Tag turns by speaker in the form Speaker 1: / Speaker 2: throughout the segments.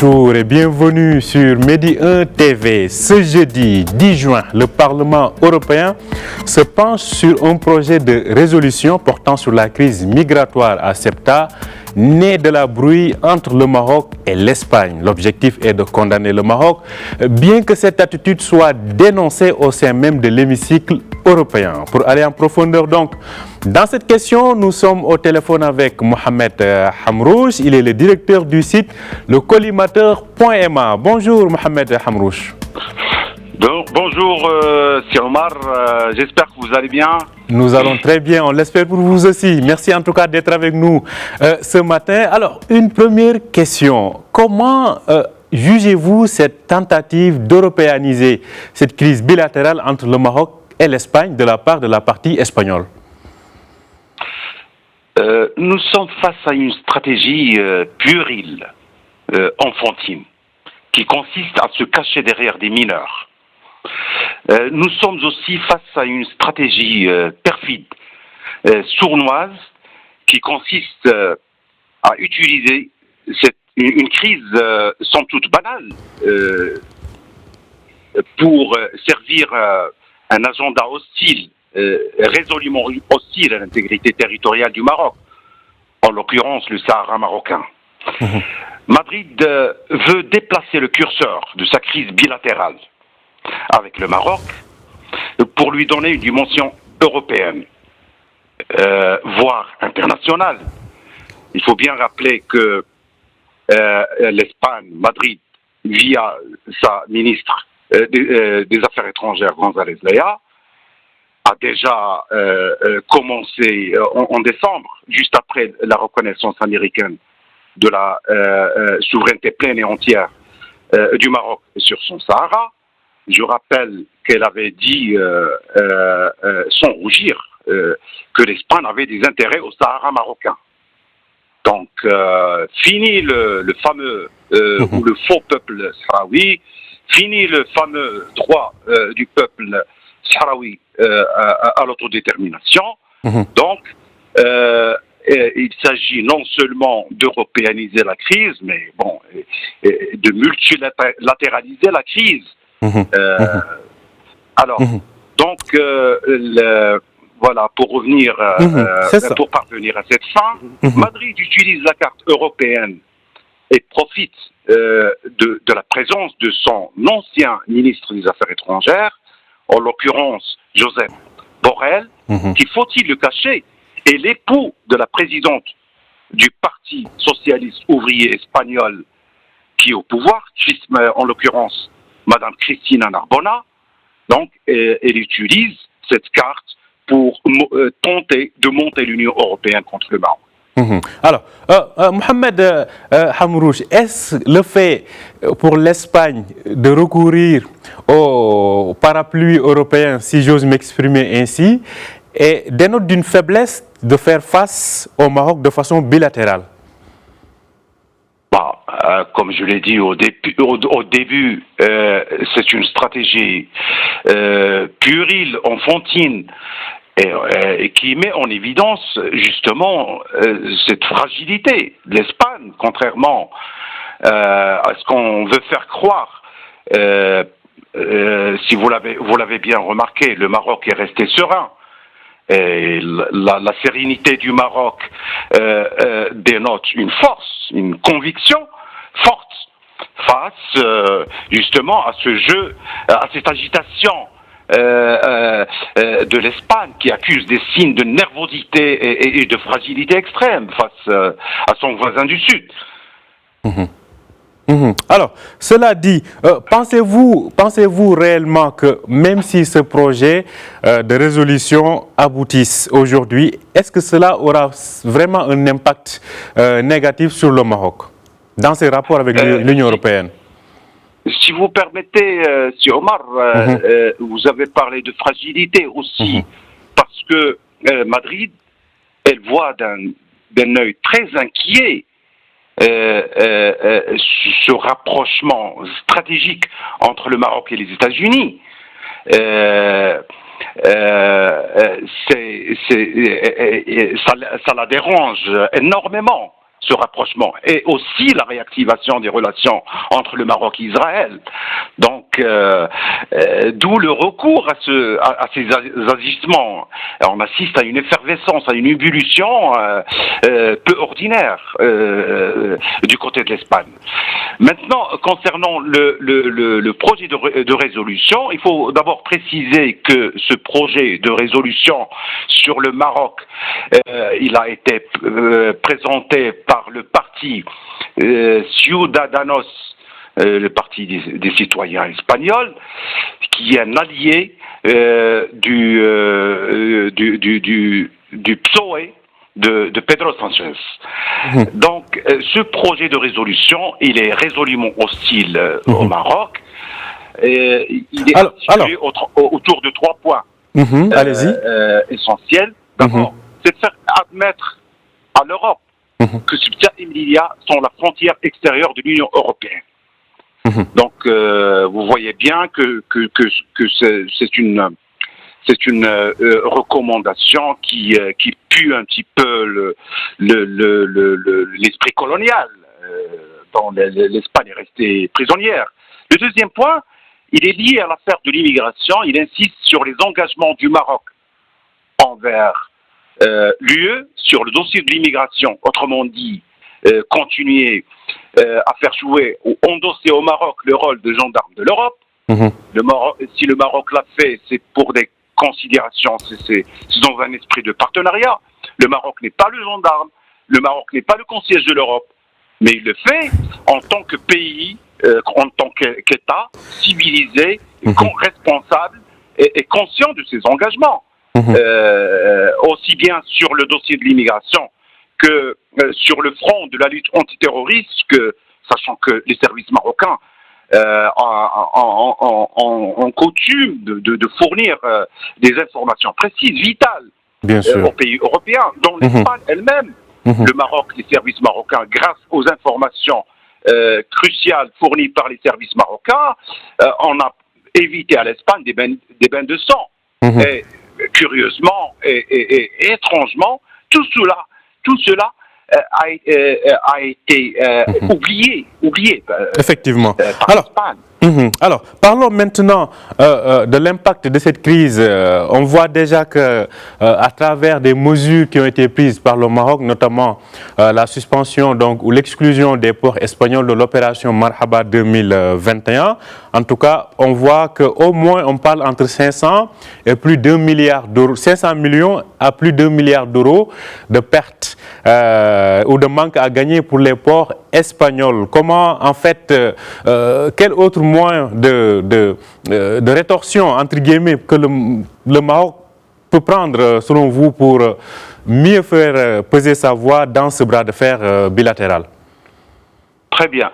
Speaker 1: Bonjour et bienvenue sur Medi 1 TV. Ce jeudi 10 juin, le Parlement européen se penche sur un projet de résolution portant sur la crise migratoire à Ceuta, né de la brouille entre le Maroc et l'Espagne. L'objectif est de condamner le Maroc, bien que cette attitude soit dénoncée au sein même de l'hémicycle européen. Pour aller en profondeur donc, dans cette question, nous sommes au téléphone avec Mohamed Hamrouche. Il est le directeur du site lecollimateur.ma. Bonjour Mohamed Hamrouche.
Speaker 2: Bonjour Sir Omar, j'espère que vous allez bien.
Speaker 1: Nous allons très bien, on l'espère pour vous aussi. Merci en tout cas d'être avec nous ce matin. Alors, une première question. Comment jugez-vous cette tentative d'européaniser cette crise bilatérale entre le Maroc et l'Espagne de la part de la partie espagnole?
Speaker 2: Nous sommes face à une stratégie puérile, enfantine, qui consiste à se cacher derrière des mineurs. Nous sommes aussi face à une stratégie perfide, sournoise, qui consiste à utiliser une crise sans doute banale pour servir un agenda hostile, résolument hostile à l'intégrité territoriale du Maroc, en l'occurrence le Sahara marocain. Madrid veut déplacer le curseur de sa crise bilatérale avec le Maroc pour lui donner une dimension européenne, voire internationale. Il faut bien rappeler que l'Espagne, Madrid, via sa ministre des Affaires étrangères, González Laya, a déjà commencé en décembre, juste après la reconnaissance américaine de la souveraineté pleine et entière du Maroc sur son Sahara. Je rappelle qu'elle avait dit, sans rougir, que l'Espagne avait des intérêts au Sahara marocain. Donc, fini le fameux ou le faux peuple sahraoui, fini le fameux droit du peuple sahraoui à l'autodétermination. Donc, il s'agit non seulement d'européaniser la crise, mais bon, de multilatéraliser la crise. Alors, donc, voilà, pour revenir, pour parvenir à cette fin, Madrid utilise la carte européenne et profite de la présence de son ancien ministre des Affaires étrangères, en l'occurrence Josep Borrell, qui, faut-il le cacher, est l'époux de la présidente du Parti socialiste ouvrier espagnol qui est au pouvoir, en l'occurrence Madame Cristina Narbona. Donc, elle utilise cette carte pour tenter de monter l'Union européenne contre le Maroc.
Speaker 1: Alors, Mohamed Hamrouche, est-ce le fait pour l'Espagne de recourir au parapluie européen, si j'ose m'exprimer ainsi, et dénote d'une faiblesse de faire face au Maroc de façon bilatérale?
Speaker 2: Comme je l'ai dit au début, c'est une stratégie puérile, enfantine, et qui met en évidence justement cette fragilité de l'Espagne, contrairement à ce qu'on veut faire croire. Si vous l'avez bien remarqué, le Maroc est resté serein. Et la sérénité du Maroc dénote une force, une conviction forte face justement à ce jeu, à cette agitation de l'Espagne qui accuse des signes de nervosité et de fragilité extrême face à son voisin du Sud.
Speaker 1: Alors, cela dit, pensez-vous réellement que même si ce projet de résolution aboutisse aujourd'hui, est-ce que cela aura vraiment un impact négatif sur le Maroc dans ses rapports avec l'Union européenne?
Speaker 2: Si vous permettez, si Omar, vous avez parlé de fragilité aussi, parce que Madrid, elle voit d'un œil très inquiet ce rapprochement stratégique entre le Maroc et les États-Unis. Ça la dérange énormément. ce rapprochement et aussi la réactivation des relations entre le Maroc et Israël. Donc, d'où le recours à ces agissements. On assiste à une effervescence, à une ébullition peu ordinaire du côté de l'Espagne. Maintenant, concernant le projet de résolution, il faut d'abord préciser que ce projet de résolution sur le Maroc, il a été présenté par le parti Ciudadanos, le parti des citoyens espagnols, qui est un allié du PSOE de Pedro Sánchez. Donc, ce projet de résolution, il est résolument hostile au Maroc. Il est situé autour de 3 points essentiels. D'abord, c'est de faire admettre à l'Europe que Ceuta et Melilla sont la frontière extérieure de l'Union européenne. Donc, vous voyez bien que c'est une recommandation qui pue un petit peu l'esprit colonial dont l'Espagne est restée prisonnière. Le deuxième point, il est lié à l'affaire de l'immigration. Il insiste sur les engagements du Maroc envers l'UE sur le dossier de l'immigration. Autrement dit, continuer à faire jouer ou endosser au Maroc le rôle de gendarme de l'Europe. Si le Maroc l'a fait, c'est pour des considérations, c'est dans un esprit de partenariat. Le Maroc n'est pas le gendarme, le Maroc n'est pas le concierge de l'Europe, mais il le fait en tant que pays, en tant qu'État civilisé, responsable et conscient de ses engagements. Aussi bien sur le dossier de l'immigration que sur le front de la lutte antiterroriste, sachant que les services marocains ont coutume de fournir des informations précises, vitales aux pays européens, dont l'Espagne elle-même. Le Maroc, les services marocains, grâce aux informations cruciales fournies par les services marocains, on a évité à l'Espagne des bains de sang. Et curieusement et étrangement, tout cela a été oublié.
Speaker 1: Effectivement.
Speaker 2: Par l'Espagne.
Speaker 1: Alors, parlons maintenant de l'impact de cette crise. On voit déjà que, à travers des mesures qui ont été prises par le Maroc, notamment la suspension ou l'exclusion des ports espagnols de l'opération Marhaba 2021, en tout cas, on voit qu'au moins on parle entre 500 et plus d'1 milliard d'euros, 500 millions à plus d'1 milliard d'euros de pertes ou de manque à gagner pour les ports espagnols. Comment, en fait, quel autre moyen de rétorsion, entre guillemets, que le Maroc peut prendre, selon vous, pour mieux faire peser sa voix dans ce bras de fer bilatéral?
Speaker 2: Très bien.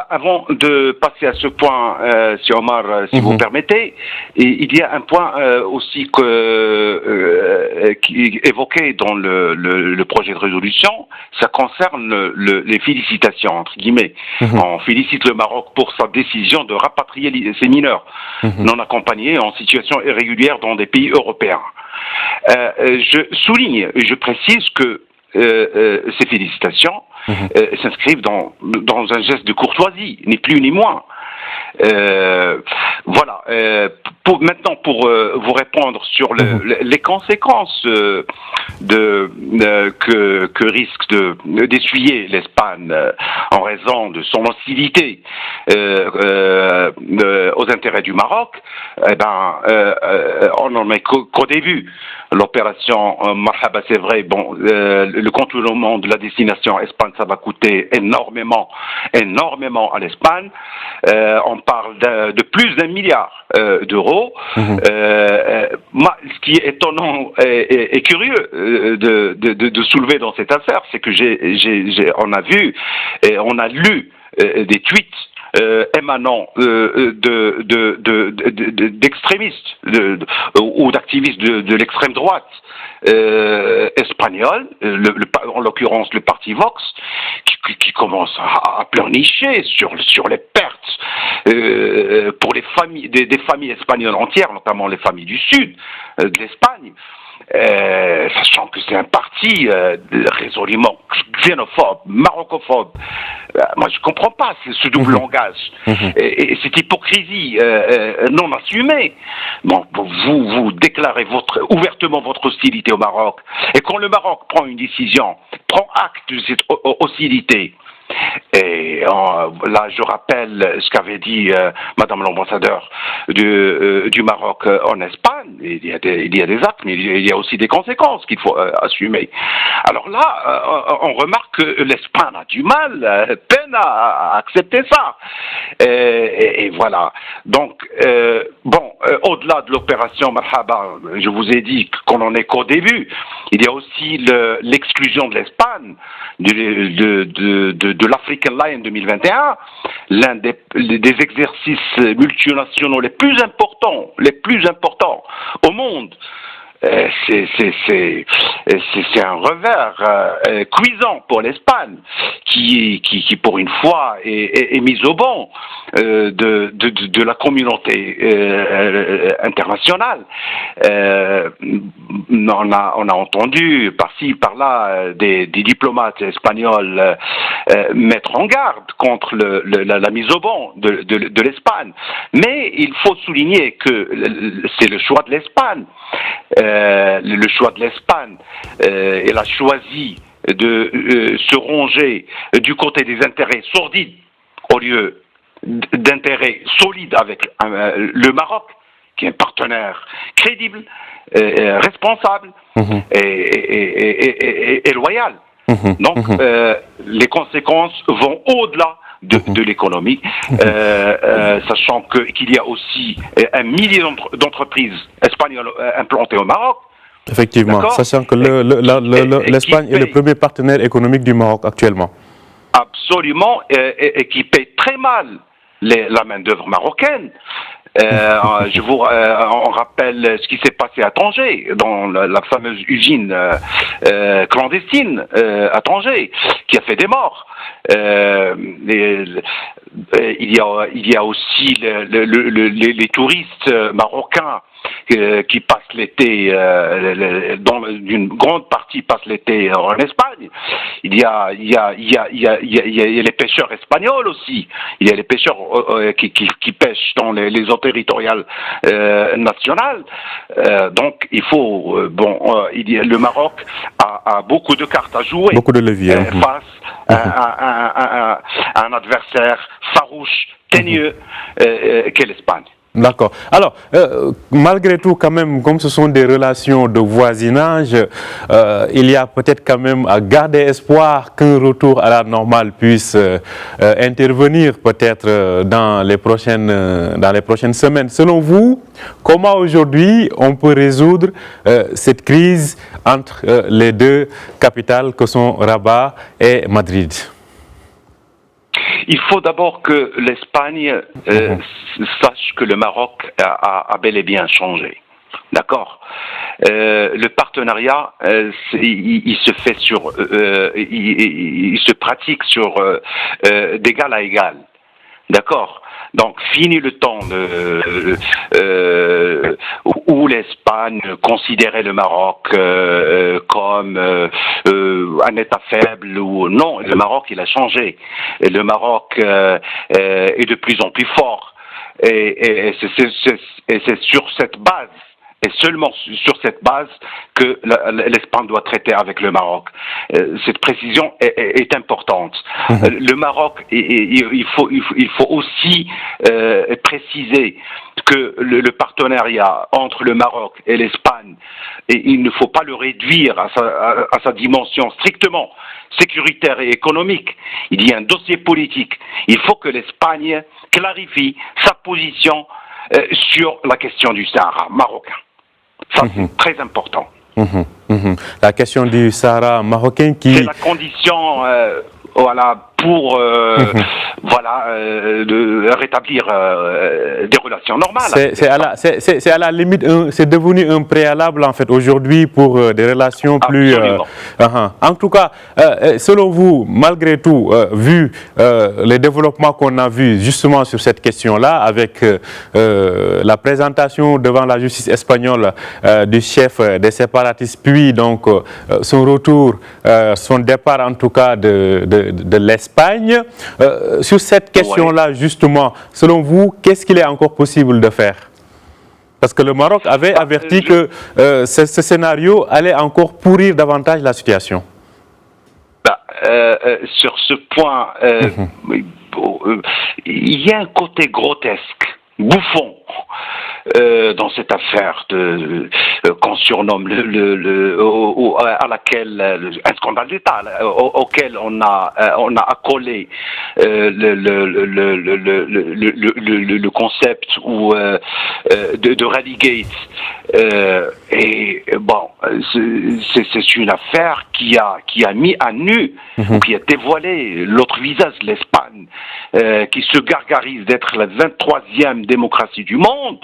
Speaker 2: Avant de passer à ce point, si Omar, si vous permettez, il y a un point aussi qui est évoqué dans le projet de résolution. Ça concerne les félicitations, entre guillemets. On félicite le Maroc pour sa décision de rapatrier ces mineurs non accompagnés en situation irrégulière dans des pays européens. Je souligne et je précise que ces félicitations s'inscrivent dans un geste de courtoisie, ni plus ni moins. Voilà. Maintenant, pour vous répondre sur les conséquences que risque d'essuyer l'Espagne en raison de son hostilité aux intérêts du Maroc, on n'en est qu'au début. L'opération Marhaba, c'est vrai, le contournement de la destination Espagne, ça va coûter énormément à l'Espagne. On parle de plus d'1 milliard d'euros. Ce qui est étonnant et curieux de soulever dans cette affaire, c'est que on a vu et on a lu des tweets émanant d'extrémistes ou d'activistes de l'extrême droite espagnol, en l'occurrence le parti Vox, qui commence à pleurnicher sur les pertes pour les familles, des familles espagnoles entières, notamment les familles du sud de l'Espagne. Sachant que c'est un parti résolument xénophobe, maroccophobe. Moi, je comprends pas ce double langage et cette hypocrisie non assumée. Bon, vous déclarez ouvertement votre hostilité au Maroc, et quand le Maroc prend une décision, prend acte de cette hostilité. Et là, je rappelle ce qu'avait dit Madame l'ambassadeur du Maroc en Espagne. Il y a des actes, mais il y a aussi des conséquences qu'il faut assumer. Alors là, on remarque que l'Espagne a du mal, peine à accepter ça. Et voilà. Donc, au-delà de l'opération Marhaba, je vous ai dit qu'on n'en est qu'au début. Il y a aussi l'exclusion de l'Espagne de l'African Lion 2021, l'un des exercices multinationaux les plus importants au monde. C'est un revers cuisant pour l'Espagne qui pour une fois est mise au banc de la communauté internationale. On a entendu par-ci par-là des diplomates espagnols mettre en garde contre la mise au banc de l'Espagne, mais il faut souligner que c'est le choix de l'Espagne. Le choix de l'Espagne, elle a choisi de se ronger du côté des intérêts sordides au lieu d'intérêts solides avec le Maroc, qui est un partenaire crédible, responsable et loyal. Donc, les conséquences vont au-delà de l'économie, sachant qu'il y a aussi 1 millier d'entreprises espagnoles implantées au Maroc.
Speaker 1: Effectivement, sachant que l'Espagne est le premier partenaire économique du Maroc actuellement.
Speaker 2: Absolument, et qui paie très mal la main-d'œuvre marocaine. On rappelle ce qui s'est passé à Tanger, dans la fameuse usine clandestine à Tanger, qui a fait des morts. Il y a aussi les touristes marocains qui passent l'été, dont une grande partie passe l'été en Espagne. Il y a les pêcheurs espagnols aussi. Il y a les pêcheurs qui pêchent dans les eaux territoriales nationales. Donc il faut le Maroc a beaucoup de cartes à jouer,
Speaker 1: beaucoup de leviers
Speaker 2: face à un adversaire farouche, teigneux qu'est l'Espagne.
Speaker 1: D'accord. Alors, malgré tout, quand même, comme ce sont des relations de voisinage, il y a peut-être quand même à garder espoir qu'un retour à la normale puisse intervenir peut-être dans les prochaines semaines. Selon vous, comment aujourd'hui on peut résoudre cette crise entre les deux capitales que sont Rabat et Madrid?
Speaker 2: Il faut d'abord que l'Espagne sache que le Maroc a bel et bien changé. D'accord. Le partenariat, il se fait il se pratique sur d'égal à égal. D'accord. Donc, fini le temps où l'Espagne considérait le Maroc comme un État faible. Non, le Maroc, il a changé. Et le Maroc est de plus en plus fort. Et c'est sur cette base, et seulement sur cette base, que l'Espagne doit traiter avec le Maroc. Cette précision est importante. Le Maroc, il faut aussi préciser que le partenariat entre le Maroc et l'Espagne, il ne faut pas le réduire à sa dimension strictement sécuritaire et économique. Il y a un dossier politique. Il faut que l'Espagne clarifie sa position sur la question du Sahara marocain. Ça, c'est très important.
Speaker 1: La question du Sahara marocain qui...
Speaker 2: C'est la condition pour de rétablir des relations normales.
Speaker 1: C'est à la limite, c'est devenu un préalable en fait aujourd'hui pour des relations plus... En tout cas, selon vous, malgré tout, vu les développements qu'on a vus justement sur cette question-là, avec la présentation devant la justice espagnole du chef des séparatistes, puis donc son retour, son départ en tout cas de l'Espagne, sur cette question-là justement, selon vous, qu'est-ce qu'il est encore possible de faire? Parce que le Maroc avait averti que ce scénario allait encore pourrir davantage la situation.
Speaker 2: Sur ce point, il y a un côté grotesque, bouffon, dans cette affaire qu'on surnomme à laquelle un scandale d'État auquel on a accolé le concept de Rallygate, et bon, c'est une affaire qui a mis à nu, qui a dévoilé l'autre visage de l'Espagne, qui se gargarise d'être la 23e démocratie du monde,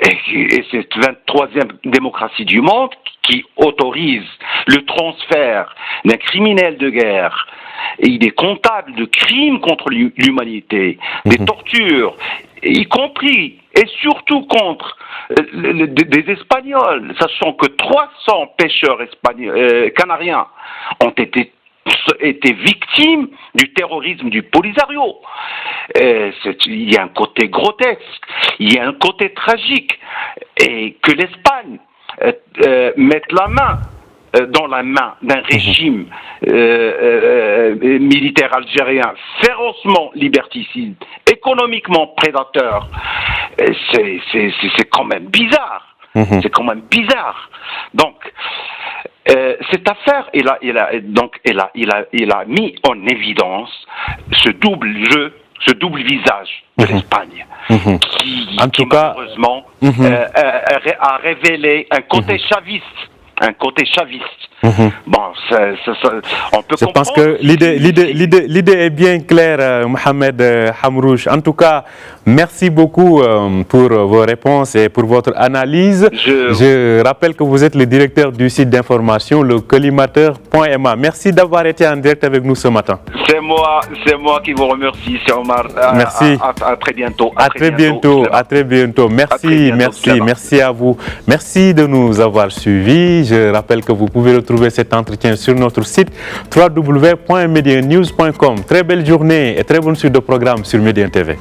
Speaker 2: et cette 23e démocratie du monde qui autorise le transfert d'un criminel de guerre, et il est comptable de crimes contre l'humanité, des tortures, y compris et surtout contre des Espagnols, sachant que 300 pêcheurs canariens ont été victimes du terrorisme du Polisario. Il y a un côté grotesque, il y a un côté tragique, et que l'Espagne mette la main dans la main d'un régime militaire algérien férocement liberticide, économiquement prédateur, c'est quand même bizarre. C'est quand même bizarre. Donc, cette affaire, il a mis en évidence ce double jeu, ce double visage de l'Espagne, qui malheureusement a révélé un côté chaviste. Bon, on peut comprendre.
Speaker 1: Je pense que l'idée est bien claire, Mohamed Hamrouche. En tout cas, merci beaucoup pour vos réponses et pour votre analyse. Je rappelle que vous êtes le directeur du site d'information, le collimateur.ma. Merci d'avoir été en direct avec nous ce matin.
Speaker 2: C'est moi qui vous remercie, c'est Omar.
Speaker 1: Merci.
Speaker 2: À très bientôt.
Speaker 1: À très bientôt. Merci à vous. Merci de nous avoir suivis. Je rappelle que vous pouvez retrouver cet entretien sur notre site www.mediennews.com. Très belle journée et très bonne suite de programme sur Médien TV.